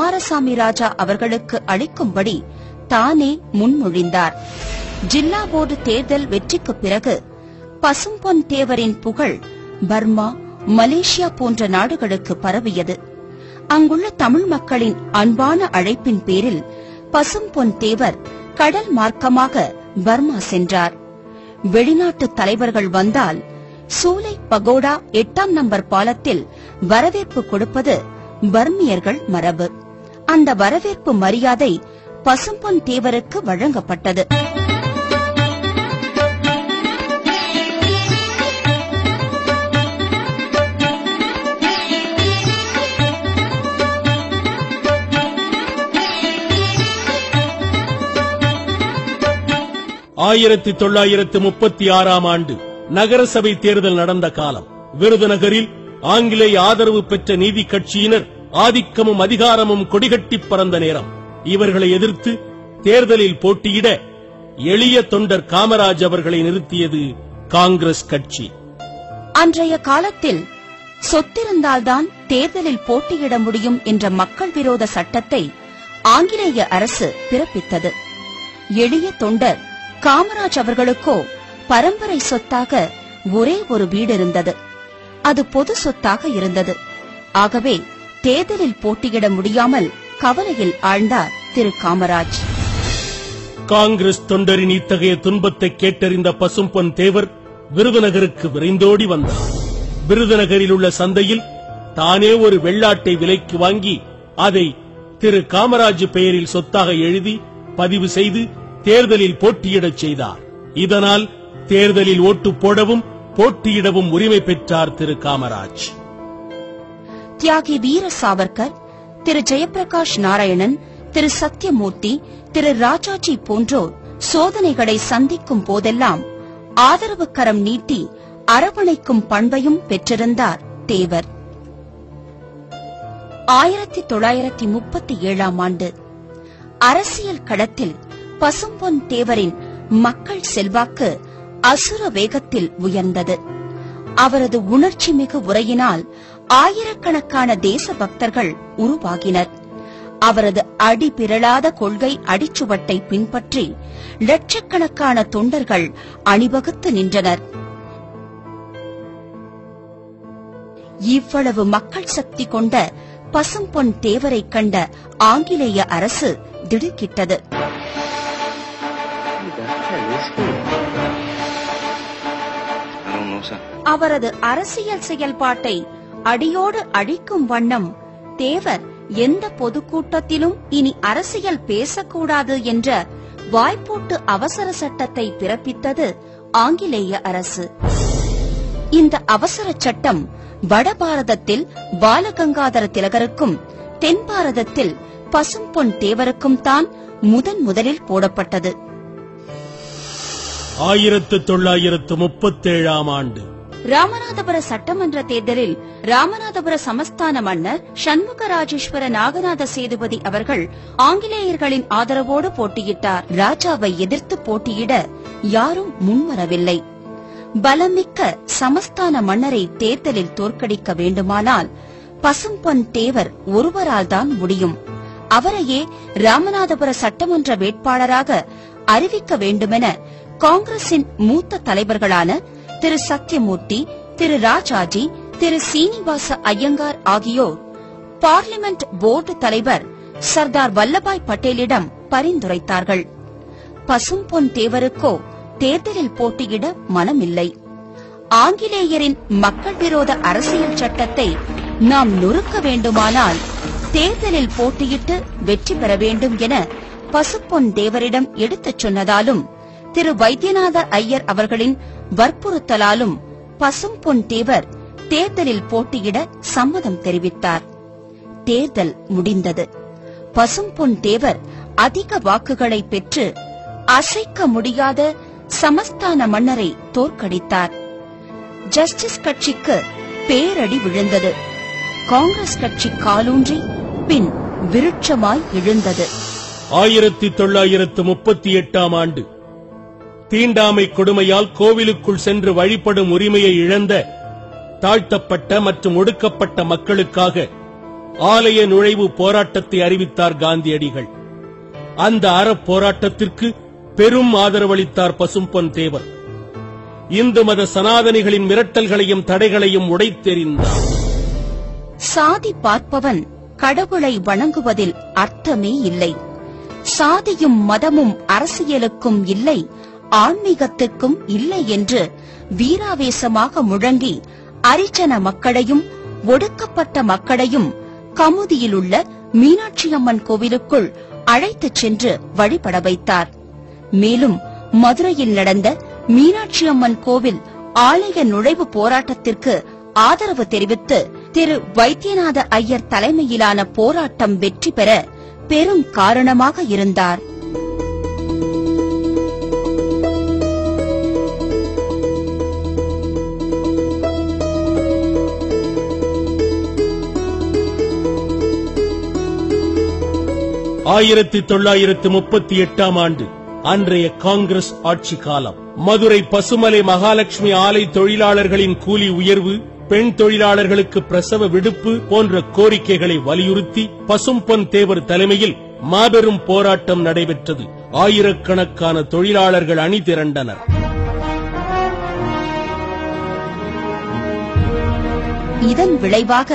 குமாரசாமி ராஜா அவர்களுக்கு அளிக்கும்படி தானே முன்மொழிந்தார். ஜில்லா போர்டு தேர்தல் வெற்றிக்கு பிறகு பசும்பொன் தேவரின் புகழ் பர்மா, மலேசியா போன்ற நாடுகளுக்கு பரவியது. அங்குள்ள தமிழ் மக்களின் அன்பான அழைப்பின் பேரில் பசும்பொன் தேவர் கடல் மார்க்கமாக பர்மா சென்றார். வெளிநாட்டு தலைவர்கள் வந்தால் சூலை பகோடா 8ஆம் நம்பர் பாலத்தில் வரவேற்பு கொடுப்பது பர்மியர்கள் மரபு. அந்த வரவேற்பு மரியாதை பசும்பொன் தேவருக்கு வழங்கப்பட்டது. ஆயிரத்தி 1936ஆம் ஆண்டு நகரசபை தேர்தல் நடந்த காலம். விருதுநகரில் ஆங்கிலேய ஆதரவு பெற்ற நீதி கட்சியினர் ஆதிக்கமும் அதிகாரமும் கொடிகட்டி பறந்த நேரம். இவர்களை எதிர்த்து தேர்தலில் போட்டியிட எளிய தொண்டர் காமராஜ் அவர்களை நிறுத்தியது காங்கிரஸ் கட்சி. அன்றைய காலத்தில் சொத்திருந்தால்தான் தேர்தலில் போட்டியிட முடியும் என்ற மக்கள் விரோத சட்டத்தை ஆங்கிலேய அரசு பிறப்பித்தது. எளிய தொண்டர் காமராஜ் அவர்களுக்கோ பரம்பரை சொத்தாக ஒரே ஒரு வீடு இருந்தது. அது பொது சொத்தாக இருந்தது. ஆகவே தேர்தலில் போட்டியிட முடியாமல் கவலையில் ஆழ்ந்தார் திரு காமராஜ். காங்கிரஸ் தொண்டரின் இத்தகைய துன்பத்தை கேட்டறிந்த பசும்பொன் தேவர் விருதுநகருக்கு விரைந்தோடி வந்தார். விருதுநகரில் உள்ள சந்தையில் தானே ஒரு வெள்ளாட்டை விலைக்கு வாங்கி அதை திரு காமராஜ் பெயரில் சொத்தாக எழுதி பதிவு செய்து தேர்தலில் போட்டியிடச் செய்தார். இதனால் தேர்தலில் ஓட்டு போடவும் போட்டியிடவும் உரிமை பெற்றார் திரு காமராஜ். தியாகி வீர சாவர்கர், திரு ஜெயபிரகாஷ் நாராயணன், திரு சத்யமூர்த்தி, திரு ராஜாஜி போன்றோர் சோதனைகளை சந்திக்கும் போதெல்லாம் ஆதரவு கரம் நீட்டி அரவணைக்கும் பண்பையும் பெற்றிருந்தார் தேவர். 1937ஆம் ஆண்டு அரசியல் களத்தில் பசும்பொன் தேவரின் மக்கள் செல்வாக்கு அசுர வேகத்தில் உயர்ந்தது. அவரது உணர்ச்சி மிகு உரையினால் ஆயிரக்கணக்கான தேசபக்தர்கள் உருவாகினர். அவரது அடிபிரளாத கொள்கை அடிச்சுவட்டை பின்பற்றி லட்சக்கணக்கான தொண்டர்கள் அணிவகுத்து நின்றனர். இவ்வளவு மக்கள் சக்தி கொண்ட பசும்பொன் தேவரை கண்ட ஆங்கிலேய அரசு திடுக்கிட்டது. அவரது அரசியல் செயல்பாட்டை அடியோடு அழிக்கும் வண்ணம் தேவர் எந்த பொதுக்கூட்டத்திலும் இனி அரசியல் பேசக்கூடாது என்ற வாய்ப்போட்டு அவசர சட்டத்தை பிறப்பித்தது ஆங்கிலேய அரசு. இந்த அவசர சட்டம் வட பாரதத்தில் பாலகங்காதர திலகருக்கும் தென் பாரதத்தில் பசும்பொன் தேவருக்கும் தான் முதலில் போடப்பட்டது. 1937ஆம் ஆண்டு ராமநாதபுர சட்டமன்ற தேர்தலில் ராமநாதபுர சமஸ்தான மன்னர் சண்முகராஜேஸ்வர நாகநாத சேதுபதி அவர்கள் ஆங்கிலேயர்களின் ஆதரவோடு போட்டியிட்டார். ராஜாவை எதிர்த்து போட்டியிட யாரும் முன்வரவில்லை. பலமிக்க சமஸ்தான மன்னரை தேர்தலில் தோற்கடிக்க வேண்டுமானால் பசும்பொன் தேவர் ஒருவரால் தான் முடியும். அவரையே ராமநாதபுர சட்டமன்ற வேட்பாளராக அறிவிக்க வேண்டுமென காங்கிரசின் மூத்த தலைவர்களான திரு சத்யமூர்த்தி, திரு ராஜாஜி, திரு சீனிவாச ஐயங்கார் ஆகியோர் பார்லிமெண்ட் போர்டு தலைவர் சர்தார் வல்லபாய் பட்டேலிடம் பரிந்துரைத்தார்கள். பசும்பொன் தேவருக்கோ தேர்தலில் போட்டியிட மனமில்லை. ஆங்கிலேயரின் மக்கள் விரோத அரசியல் சட்டத்தை நாம் நொறுக்க வேண்டுமானால் தேர்தலில் போட்டியிட்டு வெற்றி பெற வேண்டும் என பசும்பொன் தேவரிடம் எடுத்துச் சொன்னதாலும் திரு வைத்தியநாத ஐயர் அவர்களின் வற்புறுத்தலாலும் பசும்பொன் தேவர் தேர்தலில் போட்டியிட சம்மதம் தெரிவித்தார். தேர்தல் முடிந்தது. பசும்பொன் தேவர் அதிக வாக்குகளை பெற்று அசைக்க முடியாத சமஸ்தான மன்னரை தோற்கடித்தார். ஜஸ்டிஸ் கட்சிக்கு பேரடி விழுந்தது. காங்கிரஸ் கட்சி காலூன்றி பின் விருட்சமாய் எழுந்தது. 1938ஆம் ஆண்டு தீண்டாமை கொடுமையால் கோவிலுக்குள் சென்று வழிபடும் உரிமையை இழந்த தாழ்த்தப்பட்ட மற்றும் ஒடுக்கப்பட்ட மக்களுக்காக ஆலய நுழைவு போராட்டத்தை அறிவித்தார் காந்தியடிகள். அந்த அறப்போராட்டத்திற்கு பெரும் ஆதரவளித்தார் பசும்பொன் தேவர். இந்து மத சனாதனிகளின் மிரட்டல்களையும் தடைகளையும் உடைத்தெறிந்தார். சாதி பார்ப்பவன் கடவுளை வணங்குவதில் அர்த்தமே இல்லை. சாதியும் மதமும் அரசியலுக்கும் இல்லை, ஆன்மீகத்துக்கும் இல்லை என்று வீராவேசமாக முழங்கி அரிஜன மக்களையும் ஒடுக்கப்பட்ட மக்களையும் கமுதியிலுள்ள மீனாட்சியம்மன் கோவிலுக்குள் அழைத்துச் சென்று வழிபட வைத்தார். மேலும் மதுரையில் நடந்த மீனாட்சியம்மன் கோவில் ஆலய நுழைவு போராட்டத்திற்கு ஆதரவு தெரிவித்து திரு வைத்தியநாத ஐயர் தலைமையிலான போராட்டம் வெற்றி பெற பெரும் காரணமாக இருந்தார். ஆயிரத்தி 1938 ஆண்டு அன்றைய காங்கிரஸ் ஆட்சி காலம். மதுரை பசுமலை மகாலட்சுமி ஆலை தொழிலாளர்களின் கூலி உயர்வு, பெண் தொழிலாளர்களுக்கு பிரசவ விடுப்பு போன்ற கோரிக்கைகளை வலியுறுத்தி பசும்பொன் தேவர் தலைமையில் மாபெரும் போராட்டம் நடைபெற்றது. ஆயிரக்கணக்கான தொழிலாளர்கள் அணி திரண்டனர். இதன் விளைவாக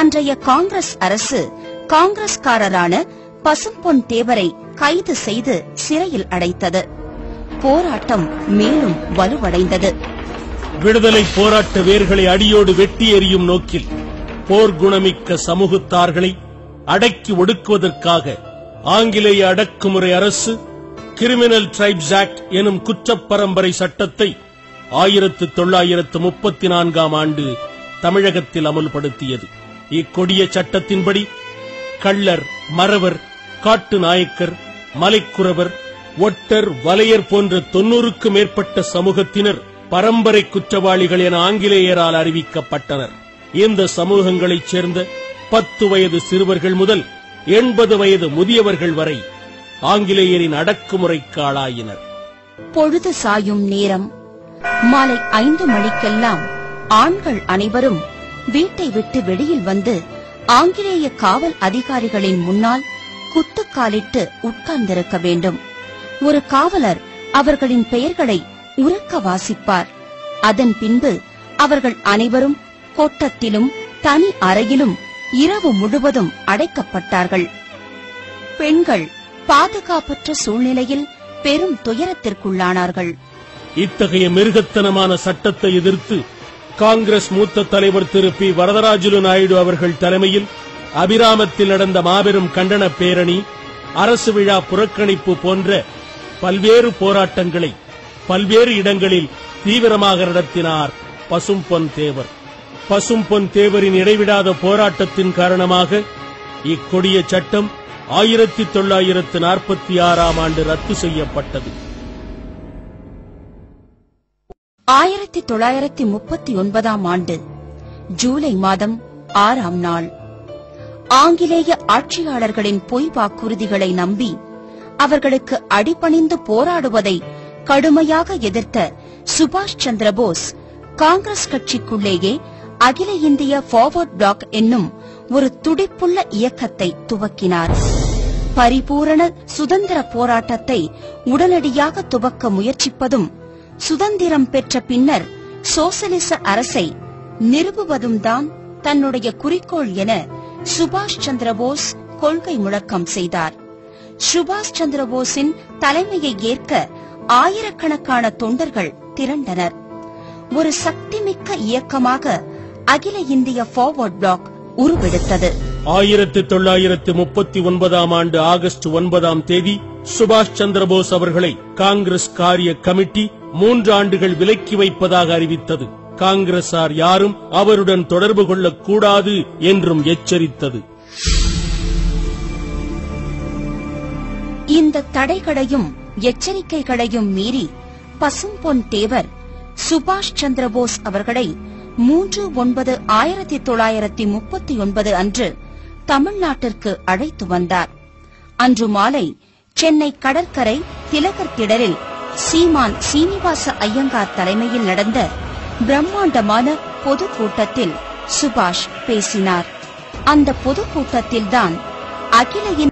அன்றைய காங்கிரஸ் அரசு காங்கிரஸ்காரரான பசும்பொன் தேவரை கைது செய்து சிறையில் அடைத்தது. போராட்டம் மேலும் வலுவடைந்தது. விடுதலை போராட்ட வேர்களை அடியோடு வெட்டி எறியும் நோக்கில் போர்க்குணமிக்க சமூகத்தார்களை அடக்கி ஒடுக்குவதற்காக ஆங்கிலேய அடக்குமுறை அரசு கிரிமினல் டிரைப்ஸ் ஆக்ட் எனும் குற்றப்பரம்பரை சட்டத்தை 1934 ஆண்டு தமிழகத்தில் அமல்படுத்தியது. இக்கொடிய சட்டத்தின்படி கள்ளர், மறவர், காட்டு நாயக்கர், மலைக்குறவர், ஒட்டர், வலையர் போன்ற 90க்கும் மேற்பட்ட சமூகத்தினர் பரம்பரை குற்றவாளிகள் என ஆங்கிலேயரால் அறிவிக்கப்பட்டனர். இந்த சமூகங்களைச் சேர்ந்த 10 வயது சிறுவர்கள் முதல் 80 வயது முதியவர்கள் வரை ஆங்கிலேயரின் அடக்குமுறைக்கு ஆளாயினர். பொழுது சாயும் நேரம் மாலை 5 மணிக்கெல்லாம் ஆண்கள் அனைவரும் வீட்டை விட்டு வெளியில் வந்து ஆங்கிலேய காவல் அதிகாரிகளின் முன்னால் குத்துக்காலிட்டு உட்கார்ந்திருக்க வேண்டும். ஒரு காவலர் அவர்களின் பெயர்களை உரக்க வாசிப்பார். அதன் பின்பு அவர்கள் அனைவரும் கோட்டத்திலும் தனி அறையிலும் இரவு முழுவதும் அடைக்கப்பட்டார்கள். பெண்கள் பாதுகாப்பற்ற சூழ்நிலையில் பெரும் துயரத்திற்குள்ளானார்கள். இத்தகைய மிருகத்தனமான சட்டத்தை எதிர்த்து காங்கிரஸ் மூத்த தலைவர் திரு பி. வரதராஜுலு நாயுடு அவர்கள் தலைமையில் அபிராமத்தில் நடந்த மாபெரும் கண்டன பேரணி, அரசு விழா புறக்கணிப்பு போன்ற பல்வேறு போராட்டங்களை பல்வேறு இடங்களில் தீவிரமாக நடத்தினார் பசும்பொன் தேவர். பசும்பொன் தேவரின் இடைவிடாத போராட்டத்தின் காரணமாக இக்கொடிய சட்டம் 1946 ஆண்டு ரத்து செய்யப்பட்டது. 1939 ஆண்டு ஜூலை மாதம் 6ஆம் நாள் ஆங்கிலேய ஆட்சியாளர்களின் பொய் வாக்குறுதிகளை நம்பி அவர்களுக்கு அடிபணிந்து போராடுவதை கடுமையாக எதிர்த்த சுபாஷ் சந்திர போஸ் காங்கிரஸ் கட்சிக்குள்ளேயே அகில இந்திய ஃபார்வர்ட் பிளாக் என்னும் ஒரு துடிப்புள்ள இயக்கத்தை துவக்கினார். பரிபூரண சுதந்திர போராட்டத்தை உடனடியாக துவக்க முயற்சிப்பதும் சுதந்திரம் பெற்ற பின்னர் சோசலிச அரசை நிறுவுவதும் தான் தன்னுடைய குறிக்கோள் என சுபாஷ் சந்திர போஸ் கொள்கை முழக்கம் செய்தார். சுபாஷ் சந்திர போஸின் தலைமையை ஏற்க ஆயிரக்கணக்கான தொண்டர்கள் திரண்டனர். ஒரு சக்திமிக்க இயக்கமாக அகில இந்திய ஃபார்வர்ட் பிளாக் உருவெடுத்தது. 1939 ஆண்டு ஆகஸ்ட் 9ஆம் தேதி சுபாஷ் சந்திர போஸ் அவர்களை காங்கிரஸ் காரிய கமிட்டி 3 ஆண்டுகள் விலக்கி வைப்பதாக அறிவித்தது. காங்கிரசார் யாரும் அவருடன் தொடர்பு கொள்ளக்கூடாது என்றும் எச்சரித்தது. இந்த தடைகளையும் எச்சரிக்கைகளையும் மீறி பசும்பொன் தேவர் சுபாஷ் சந்திர போஸ் அவர்களை 3/9/1939 அன்று தமிழ்நாட்டிற்கு அழைத்து வந்தார். அன்று மாலை சென்னை கடற்கரை திலகர் திடலில் சீமான் சீனிவாச ஐயங்கார் தலைமையில் நடந்த பிரம்மாண்டமான பொதுக்கூட்டத்தில் சுபாஷ் பேசினார். அந்த பொதுக்கூட்டத்தில்தான் அகில